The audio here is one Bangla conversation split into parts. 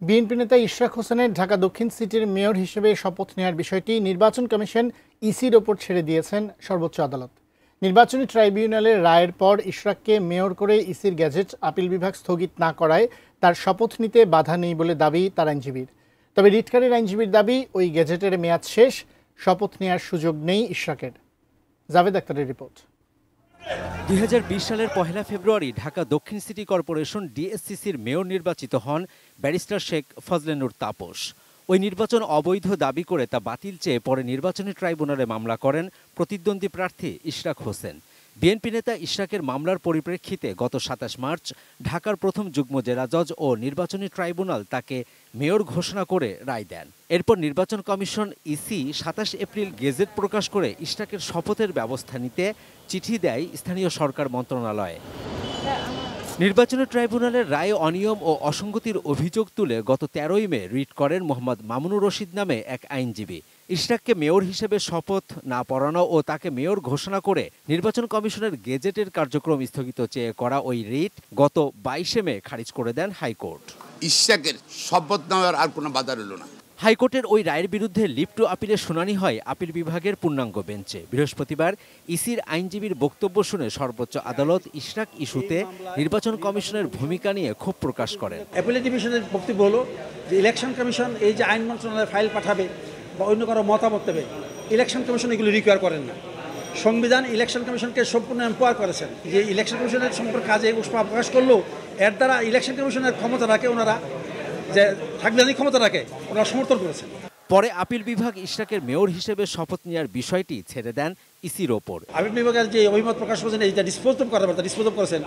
বিএনপি নেতা ইশরাক হোসেনের ঢাকা দক্ষিণ সিটির মেয়র হিসেবে শপথ নেওয়ার বিষয়টি নির্বাচন কমিশন ইসির ওপর ছেড়ে দিয়েছেন সর্বোচ্চ আদালত। নির্বাচনী ট্রাইব্যুনালের রায়ের পর ইশরাককে মেয়র করে ইসির গ্যাজেট আপিল বিভাগ স্থগিত না করায় তার শপথ নিতে বাধা নেই বলে দাবি তার আইনজীবীর। তবে রিটকারীর আইনজীবীর দাবি, ওই গ্যাজেটের মেয়াদ শেষ, শপথ নেওয়ার সুযোগ নেই ইশরাকের। জাভেদ আক্তারের রিপোর্ট। ২০২০ সালের ১ ফেব্রুয়ারি ঢাকা দক্ষিণ সিটি কর্পোরেশন ডিএসসিসির মেয়র নির্বাচিত হন ব্যারিস্টার শেখ ফজলে নূর তাপস। ওই নির্বাচন অবৈধ দাবি করে তা বাতিল চেয়ে পরে নির্বাচনী ট্রাইব্যুনালে মামলা করেন প্রতিদ্বন্দ্বী প্রার্থী ইশরাক হোসেন। বিএনপি নেতা ইশরাকের মামলার পরিপ্রেক্ষিতে গত ২৭ মার্চ ঢাকার প্রথম যুগ্ম জেলা জজ ও নির্বাচনী ট্রাইব্যুনাল তাকে মেয়র ঘোষণা করে রায় দেন। এরপর নির্বাচন কমিশন ইসি ২৭ এপ্রিল গেজেট প্রকাশ করে ইশরাকের শপথের ব্যবস্থা নিতে চিঠি দেয় স্থানীয় সরকার মন্ত্রণালয়ে। নির্বাচনী ট্রাইব্যুনালের রায়ে অনিয়ম ও অসঙ্গতির অভিযোগ তুলে গত ১৩ই মে রিট করেন মোহাম্মদ মামুনুর রশিদ নামে এক আইনজীবী। ইশরাককে মেয়র হিসেবে শপথ না পড়ানো ও তাকে মেয়র ঘোষণা করে নির্বাচন কমিশনের গেজেটের কার্যক্রম স্থগিত চেয়ে করা ওই রিট গত ২২ মে খারিজ করে দেন হাইকোর্ট। ইশরাকের শপথ নেওয়ার আর কোনো বাধা রইল না। হাইকোর্টের ওই রায়ের বিরুদ্ধে লিভ টু আপিলের শুনানি হয় আপিল বিভাগের পূর্ণাঙ্গ বেঞ্চে। বৃহস্পতিবার ইসির আইনজীবীর বক্তব্য শুনে সর্বোচ্চ আদালত ইশরাক ইস্যুতে নির্বাচন কমিশনের ভূমিকা নিয়ে ক্ষোভ প্রকাশ করেন। অ্যাপিলেট ডিভিশনের বক্তব্য হলো যে ইলেকশন কমিশন এই যে আইন মন্ত্রণালয়ে ফাইল পাঠাবে বা অন্য কারো মতামত দেবে, ইলেকশন কমিশন এগুলো রিকোয়ার করেন না। সংবিধান ইলেকশন কমিশনকে সম্পূর্ণ এম্পাওয়ার করেছেন, যে ইলেকশন কমিশনের সম্পর্কে কাজে প্রকাশ করলেও এর দ্বারা ইলেকশন কমিশনের ক্ষমতা রাখে, ওনারা যে সাংবিধানিক ক্ষমতা রাখে, ওনারা সমর্থন করেছেন। পরে আপিল বিভাগ ইশরাকের মেয়র হিসেবে শপথ নেওয়ার বিষয়টি ছেড়ে দেন ইসির ওপর। আপিল বিভাগের যে অভিমত প্রকাশ করেছেন, এইটা ডিসপোজ করেছেন,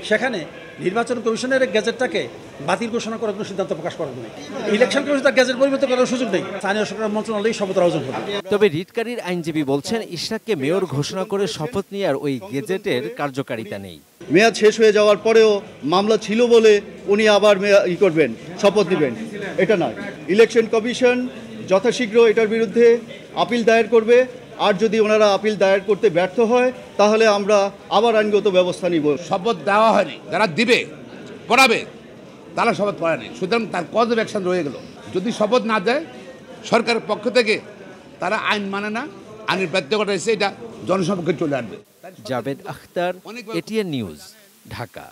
সেখানে নির্বাচন কমিশনের গ্যাজেটটাকে বাতিল ঘোষণা করার কোনো সিদ্ধান্ত প্রকাশ করা নেই। ইলেকশন কমিশন তার গ্যাজেট পরিবর্তন করার সুযোগ নেই, স্থানীয় সরকার মন্ত্রণালয় শপথ অর্জন করবে। তবে রিটকারীর আইনজীবী বলছেন, ইশরাককে মেয়র ঘোষণা করে শপথ নেওয়ার ওই গেজেটের কার্যকারিতা নেই। মেয়াদ শেষ হয়ে যাওয়ার পরেও মামলা ছিল বলে উনি আবার করবেন, শপথ নেবেন, এটা নয়। ইলেকশন কমিশন যথাশীঘ্র এটার বিরুদ্ধে আপিল দায়ের করবে, আর যদি ওনারা আপিল দায়ের করতে ব্যর্থ হয় তাহলে আমরা আবার আইনগত ব্যবস্থা নিব। শপথ দেওয়া হয়নি, যারা দিবে পড়াবে তারা শপথ পড়েনি, সুতরাং তার কজ অফ অ্যাকশন রয়ে গেল। যদি শপথ না দেয় সরকারের পক্ষ থেকে, তারা আইন মানে না, আইনের ব্যত্যয়তা এসে এটা জনসমক্ষে চলে আসবে। Javed Akhtar, ATN news, Dhaka.